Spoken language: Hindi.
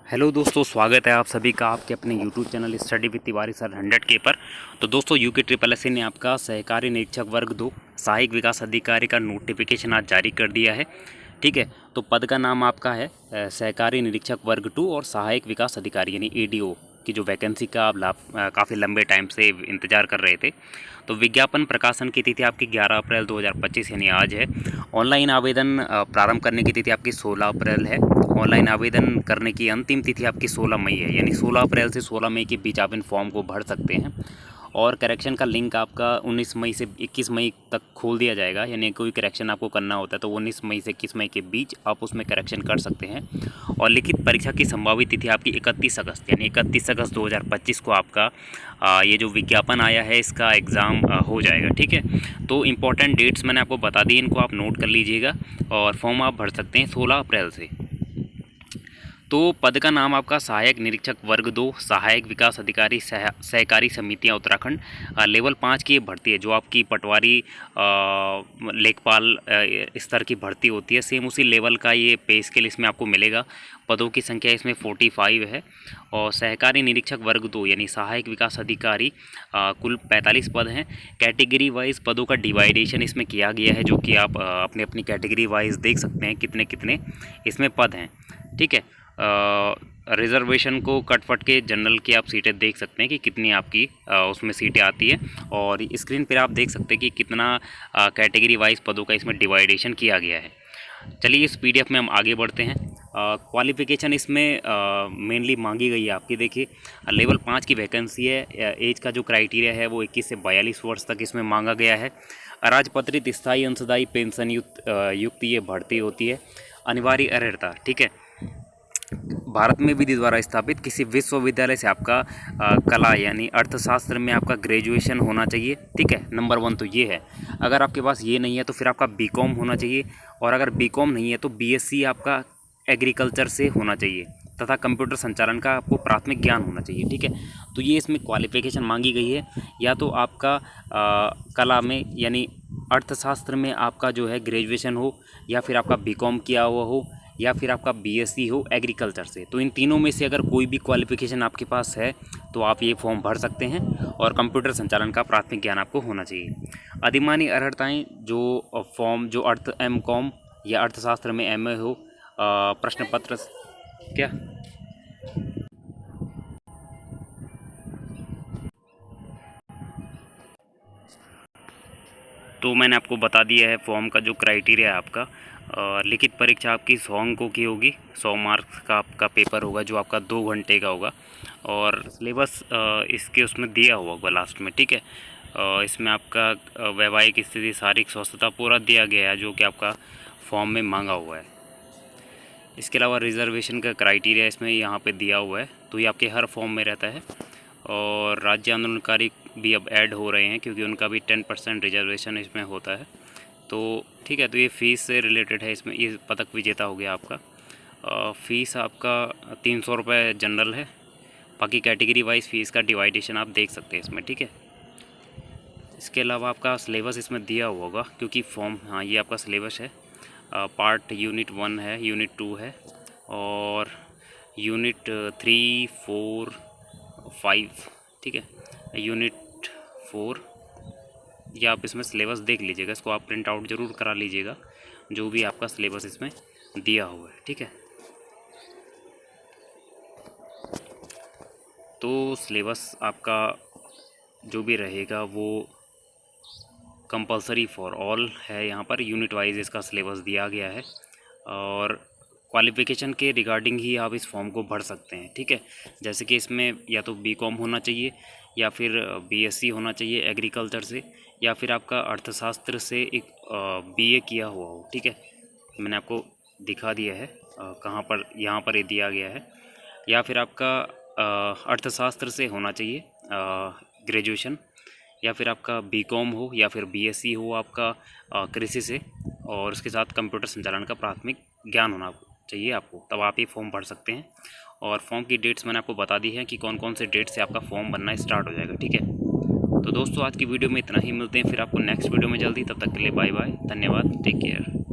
हेलो दोस्तों, स्वागत है आप सभी का आपके अपने YouTube channel study with Tiwari sir 100K पर। तो दोस्तों UKSSC ने आपका सहकारी निरीक्षक वर्ग 2 सहायक विकास अधिकारी का नोटिफिकेशन आज जारी कर दिया है। ठीक है, तो पद का नाम आपका है सहकारी निरीक्षक वर्ग 2 और सहायक विकास अधिकारी यानी ADO की जो वैकेंसी का आप काफ़ी लंबे टाइम से इंतज़ार कर रहे थे। तो विज्ञापन प्रकाशन की तिथि आपकी 11 अप्रैल 2025 यानी आज है। ऑनलाइन आवेदन प्रारंभ करने की तिथि आपकी 16 अप्रैल है। ऑनलाइन आवेदन करने की अंतिम तिथि आपकी 16 मई है, यानी 16 अप्रैल से 16 मई के बीच आप इन फॉर्म को भर सकते हैं। और करेक्शन का लिंक आपका 19 मई से 21 मई तक खोल दिया जाएगा, यानी कोई करेक्शन आपको करना होता है तो 19 मई से 21 मई के बीच आप उसमें करेक्शन कर सकते हैं। और लिखित परीक्षा की संभावित तिथि आपकी 31 अगस्त यानी 31 अगस्त 2025 को आपका ये जो विज्ञापन आया है इसका एग्ज़ाम हो जाएगा। ठीक है, तो इम्पॉर्टेंट डेट्स मैंने आपको बता दी, इनको आप नोट कर लीजिएगा। और फॉर्म आप भर सकते हैं 16 अप्रैल से। तो पद का नाम आपका सहायक निरीक्षक वर्ग 2 सहायक विकास अधिकारी सहकारी समितियां उत्तराखंड लेवल 5 की ये भर्ती है, जो आपकी पटवारी लेखपाल स्तर की भर्ती होती है। सेम उसी लेवल का ये पे स्केल इसमें आपको मिलेगा। पदों की संख्या इसमें 45 है। और सहकारी निरीक्षक वर्ग 2 यानी सहायक विकास अधिकारी कुल 45 पद हैं। कैटेगरी वाइज पदों का डिवाइडेशन इसमें किया गया है, जो कि आप अपनी अपनी कैटेगरी वाइज देख सकते हैं कितने कितने इसमें पद हैं। ठीक है, रिज़र्वेशन को कट के जनरल की आप सीटें देख सकते हैं कि कितनी आपकी उसमें सीटें आती है। और स्क्रीन पर आप देख सकते हैं कि कितना कैटेगरी वाइज पदों का इसमें डिवाइडेशन किया गया है। चलिए इस PDF में हम आगे बढ़ते हैं। क्वालिफ़िकेशन इसमें मेनली मांगी गई है आपकी, देखिए लेवल 5 की वैकेंसी है। एज का जो क्राइटेरिया है वो 21 से 42 वर्ष तक इसमें मांगा गया है। अराजपत्रित स्थायी अंशदायी पेंशन युक्त ये भर्ती होती है। अनिवार्य अर्हता, ठीक है, भारत में विधि द्वारा स्थापित किसी विश्वविद्यालय से आपका कला यानी अर्थशास्त्र में आपका ग्रेजुएशन होना चाहिए। ठीक है, नंबर 1 तो ये है। अगर आपके पास ये नहीं है तो फिर आपका BCom होना चाहिए। और अगर BCom नहीं है तो BSc आपका एग्रीकल्चर से होना चाहिए तथा कंप्यूटर संचालन का आपको प्राथमिक ज्ञान होना चाहिए। ठीक है, तो ये इसमें क्वालिफ़िकेशन मांगी गई है। या तो आपका कला में यानी अर्थशास्त्र में आपका जो है ग्रेजुएशन हो, या फिर आपका BCom किया हुआ हो, या फिर आपका BSc हो एग्रीकल्चर से। तो इन तीनों में से अगर कोई भी क्वालिफ़िकेशन आपके पास है तो आप ये फॉर्म भर सकते हैं। और कंप्यूटर संचालन का प्राथमिक ज्ञान आपको होना चाहिए। अधिमानी अर्हताएँ जो फॉर्म जो MCom या अर्थशास्त्र में MA हो, प्रश्न पत्र क्या तो मैंने आपको बता दिया है फॉर्म का जो क्राइटेरिया है आपका। लिखित परीक्षा आपकी 100 अंकों की होगी। 100 मार्क्स का आपका पेपर होगा जो आपका 2 घंटे का होगा। और सिलेबस इसके उसमें दिया हुआ होगा लास्ट में। ठीक है, इसमें आपका वैवाहिक स्थिति शारीरिक स्वस्थता पूरा दिया गया है जो कि आपका फॉर्म में मांगा हुआ है। इसके अलावा रिजर्वेशन का क्राइटेरिया इसमें यहाँ पे दिया हुआ है, तो ये आपके हर फॉर्म में रहता है। और राज्य आंदोलनकारी भी अब ऐड हो रहे हैं क्योंकि उनका भी 10% रिजर्वेशन इसमें होता है। तो ठीक है, तो ये फ़ीस से रिलेटेड है। इसमें ये पदक विजेता हो गया आपका। फ़ीस आपका 300 रुपये जनरल है। बाकी कैटेगरी वाइज फ़ीस का डिवाइडेशन आप देख सकते हैं इसमें। ठीक है, इसके अलावा आपका सिलेबस इसमें दिया हुआ होगा क्योंकि फॉर्म, हाँ ये आपका सिलेबस है। पार्ट यूनिट 1 है, यूनिट 2 है, और यूनिट 3, 4, 5। ठीक है, यूनिट 4 या आप इसमें सिलेबस देख लीजिएगा। इसको आप प्रिंट आउट ज़रूर करा लीजिएगा जो भी आपका सिलेबस इसमें दिया हुआ है। ठीक है, तो सिलेबस आपका जो भी रहेगा वो कंपलसरी फॉर ऑल है। यहाँ पर यूनिट वाइज इसका सिलेबस दिया गया है। और क्वालिफ़िकेशन के रिगार्डिंग ही आप इस फॉर्म को भर सकते हैं। ठीक है, जैसे कि इसमें या तो BCom होना चाहिए, या फिर BSc होना चाहिए एग्रीकल्चर से, या फिर आपका अर्थशास्त्र से एक BA किया हुआ हो। ठीक है, मैंने आपको दिखा दिया है कहाँ पर, यहाँ पर ये दिया गया है। या फिर आपका अर्थशास्त्र से होना चाहिए ग्रेजुएशन, या फिर आपका BCom हो, या फिर BSc हो आपका कृषि से, और उसके साथ कंप्यूटर संचालन का प्राथमिक ज्ञान होना चाहिए आपको, तब आप ये फॉर्म भर सकते हैं। और फॉर्म की डेट्स मैंने आपको बता दी है कि कौन कौन से डेट से आपका फॉर्म बनना स्टार्ट हो जाएगा। ठीक है, तो दोस्तों आज की वीडियो में इतना ही। मिलते हैं फिर आपको नेक्स्ट वीडियो में जल्दी। तब तक के लिए बाय बाय, धन्यवाद, टेक केयर।